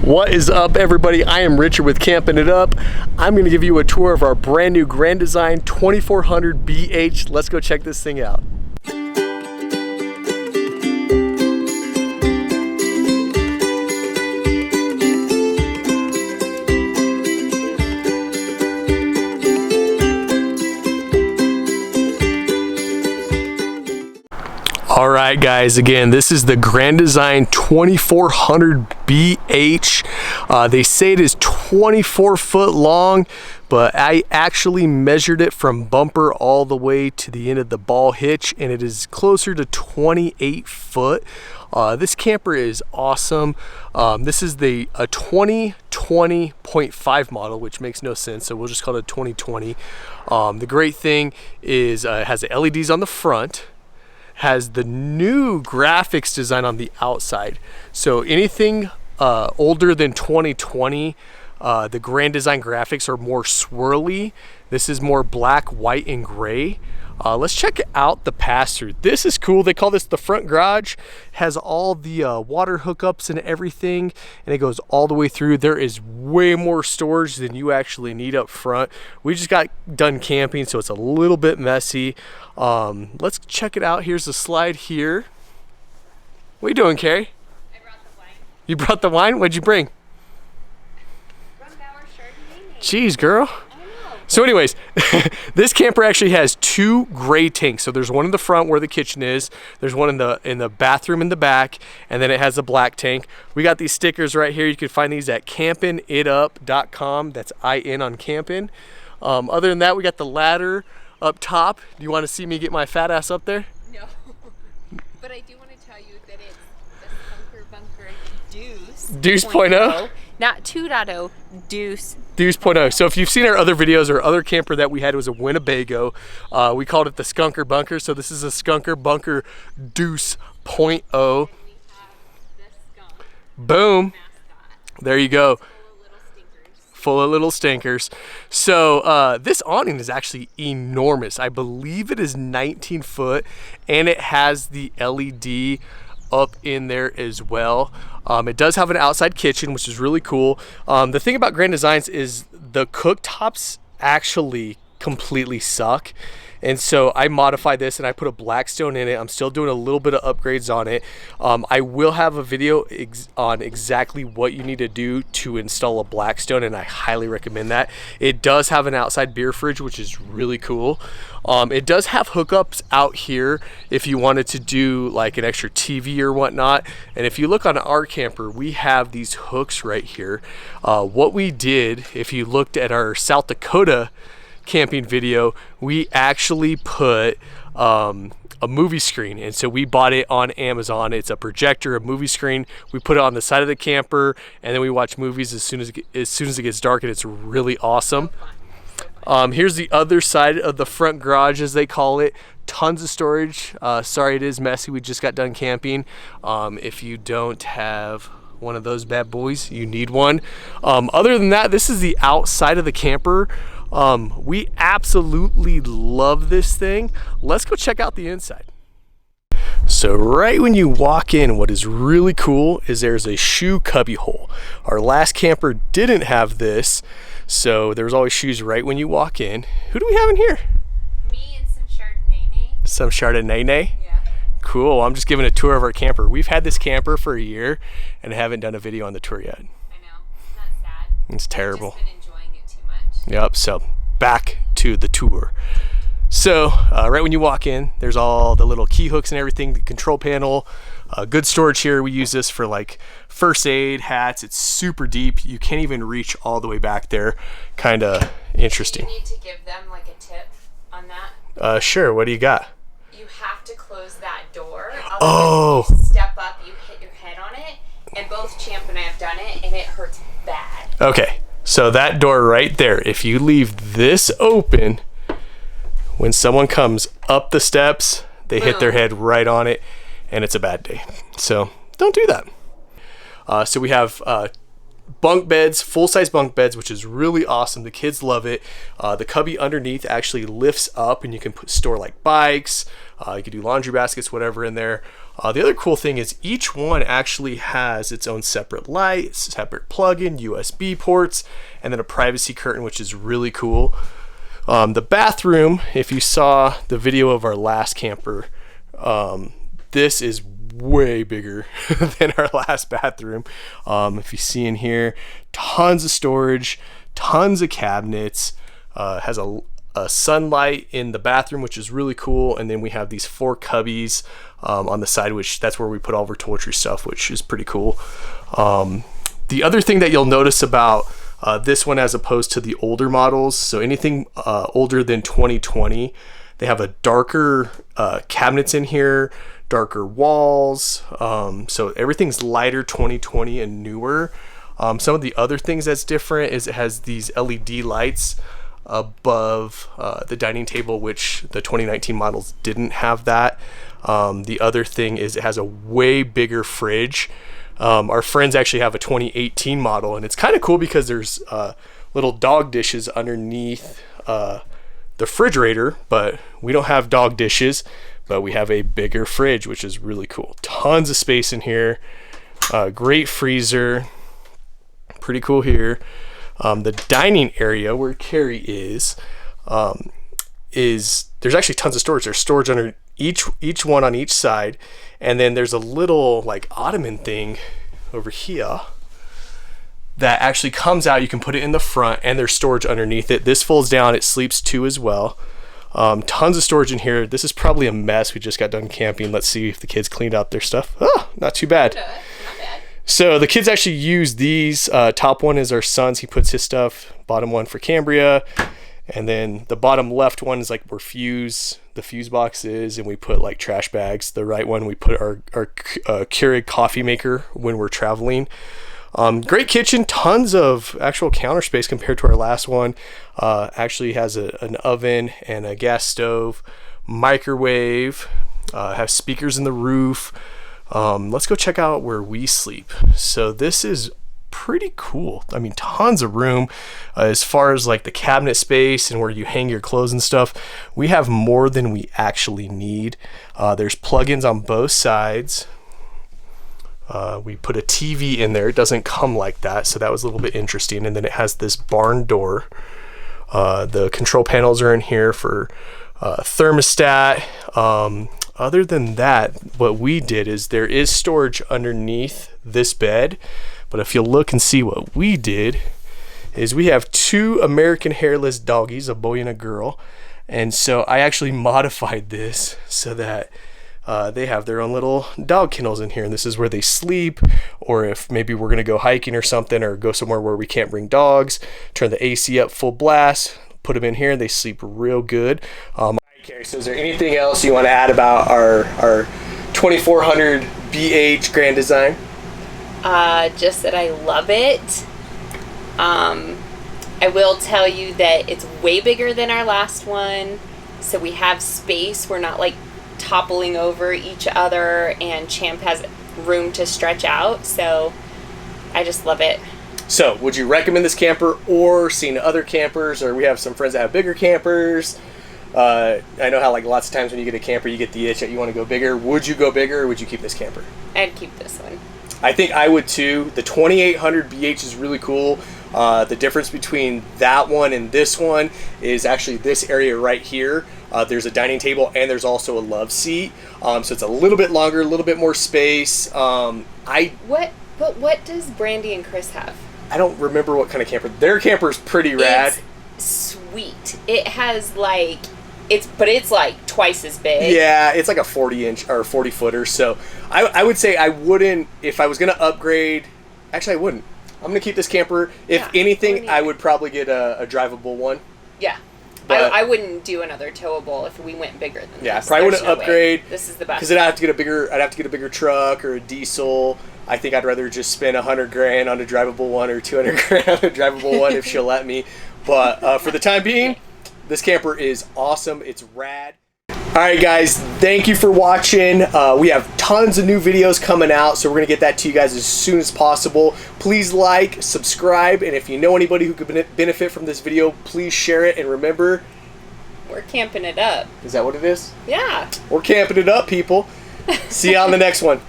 What is up, everybody? I am Richard with Camping It Up. I'm going to give you a tour of our brand new Grand Design 2400 BH. Let's go check this thing out. Alright guys, again, this is the Grand Design 2400 BH. They say it is 24 foot long, but I actually measured it from bumper all the way to the end of the ball hitch, and it is closer to 28 foot. This camper is awesome. This is a 2020.5 model, which makes no sense, so we'll just call it a 2020. The great thing is it has the LEDs on the front, has the new graphics design on the outside. So anything older than 2020, the Grand Design graphics are more swirly. This is more black, white, and gray. Let's check out the pass-through. This is cool. They call this the front garage. Has all the water hookups and everything, and it goes all the way through. There is way more storage than you actually need up front. We just got done camping, so it's a little bit messy. Let's check it out. Here's the slide here. What are you doing, Carrie? I brought the wine. You brought the wine? What'd you bring? Jeez, girl. So anyways, this camper actually has two gray tanks. So there's one in the front where the kitchen is. There's one in the bathroom in the back, and then it has a black tank. We got these stickers right here. You can find these at campingitup.com. That's IN on camping. Other than that, we got the ladder up top. Do you want to see me get my fat ass up there? No, but I do want to tell you that it's the Bunker Deuce. Deuce point oh? Not 2.0, Deuce. Deuce point oh. So if you've seen our other videos, our other camper that we had was a Winnebago. We called it the Skunker Bunker. So this is a Skunker Bunker Deuce point oh. Boom. There you go. Full of little stinkers. So this awning is actually enormous. I believe it is 19 foot, and it has the LED up in there as well. It does have an outside kitchen, which is really cool. The thing about Grand Designs is the cooktops actually completely suck. And so I modified this and I put a Blackstone in it. I'm still doing a little bit of upgrades on it. I will have a video on exactly what you need to do to install a Blackstone, and I highly recommend that. It does have an outside beer fridge, which is really cool. It does have hookups out here if you wanted to do like an extra TV or whatnot. And if you look on our camper, we have these hooks right here. What we did, if you looked at our South Dakota camping video, we actually put a movie screen, and so we bought it on Amazon. It's a projector, a movie screen. We put it on the side of the camper, and then we watch movies as soon as it gets dark, and it's really awesome. Here's the other side of the front garage, as they call it. Tons of storage. Sorry, it is messy. We just got done camping. If you don't have one of those bad boys, you need one. Other than that, this is the outside of the camper. We absolutely love this thing. Let's go check out the inside. So right when you walk in, what is really cool is there's a shoe cubby hole. Our last camper didn't have this, so there's always shoes right when you walk in. Who do we have in here? Me and some Chardonnay. Some Chardonnay? Yeah. Cool. I'm just giving a tour of our camper. We've had this camper for a year and haven't done a video on the tour yet. I know. Isn't that sad? It's terrible. I've just been enjoying it too much. Yep, so back to the tour. So right when you walk in, there's all the little key hooks and everything, the control panel, good storage here. We use this for like first aid, hats. It's super deep. You can't even reach all the way back there. Kind of interesting. Do you need to give them like a tip on that? Sure, what do you got? You have to close that door. Oh. If you step up, you hit your head on it, and both Champ and I have done it, and it hurts bad. Okay, so that door right there, if you leave this open, when someone comes up the steps, they hit their head right on it, and it's a bad day. So don't do that. So we have bunk beds, full-size bunk beds, which is really awesome. The kids love it. The cubby underneath actually lifts up, and you can store like bikes. You can do laundry baskets, whatever in there. The other cool thing is each one actually has its own separate light, separate plug-in, USB ports, and then a privacy curtain, which is really cool. The bathroom, if you saw the video of our last camper, this is way bigger than our last bathroom. If you see in here, tons of storage, tons of cabinets, has a sunlight in the bathroom, which is really cool. And then we have these 4 cubbies on the side, which that's where we put all of our toiletry stuff, which is pretty cool. The other thing that you'll notice about this one as opposed to the older models, so anything older than 2020, they have a darker cabinets in here, darker walls, so everything's lighter 2020 and newer. Some of the other things that's different is it has these LED lights above the dining table, which the 2019 models didn't have that. The other thing is it has a way bigger fridge. Our friends actually have a 2018 model, and it's kind of cool because there's little dog dishes underneath the refrigerator, but we don't have dog dishes, but we have a bigger fridge, which is really cool. Tons of space in here. Great freezer. Pretty cool here. The dining area where Carrie is there's actually tons of storage. There's storage under each one on each side, and then there's a little like ottoman thing over here that actually comes out. You can put it in the front, and there's storage underneath it. This folds down. It sleeps 2 as well. Tons of storage in here. This is probably a mess. We just got done camping. Let's see if the kids cleaned out their stuff. Oh, not too bad. Not bad. So the kids actually use these. Top one is our son's. He puts his stuff. Bottom one for Cambria. And then the bottom left one is like where the fuse box is, and we put like trash bags. The right one, we put our Keurig coffee maker when we're traveling. Great kitchen, tons of actual counter space compared to our last one. Actually has an oven and a gas stove, microwave, have speakers in the roof. Let's go check out where we sleep. So this is pretty cool. I mean, tons of room as far as like the cabinet space and where you hang your clothes and stuff. We have more than we actually need. There's plugins on both sides. We put a TV in there. It doesn't come like that, so that was a little bit interesting. And then it has this barn door. The control panels are in here for thermostat. Other than that, what we did is there is storage underneath this bed. But if you look and see what we did is we have 2 American hairless doggies, a boy and a girl. And so I actually modified this so that they have their own little dog kennels in here. And this is where they sleep, or if maybe we're going to go hiking or something, or go somewhere where we can't bring dogs, turn the AC up full blast, put them in here, and they sleep real good. Okay, so is there anything else you want to add about our 2400 BH Grand Design? Just that I love it. I will tell you that it's way bigger than our last one, so we have space. We're not like toppling over each other, and Champ has room to stretch out, so I just love it. So would you recommend this camper, or seen other campers, or we have some friends that have bigger campers? I know how like lots of times when you get a camper you get the itch that you want to go bigger. Would you go bigger, or would you keep this camper? I'd keep this one. I think I would too. The 2800 BH is really cool. The difference between that one and this one is actually this area right here. There's a dining table, and there's also a love seat. So it's a little bit longer, a little bit more space. What does Brandy and Chris have? I don't remember what kind of camper. Their camper is pretty rad. It's sweet. It has like it's like twice as big. Yeah, it's like a 40-inch or 40-footer. So I would say I wouldn't, if I was going to upgrade. Actually, I wouldn't. I'm going to keep this camper. If anything, I would probably get a drivable one. Yeah. But I wouldn't do another towable if we went bigger than this. Yeah, probably wouldn't upgrade. This is the best. Because I'd have to get a bigger truck or a diesel. I think I'd rather just spend $100,000 on a drivable one, or $200,000 on a drivable one if she'll let me. But for the time being, this camper is awesome. It's rad. All right, guys, thank you for watching. We have tons of new videos coming out, so we're going to get that to you guys as soon as possible. Please like, subscribe, and if you know anybody who could benefit from this video, please share it. And remember, we're camping it up. Is that what it is? Yeah. We're camping it up, people. See you on the next one.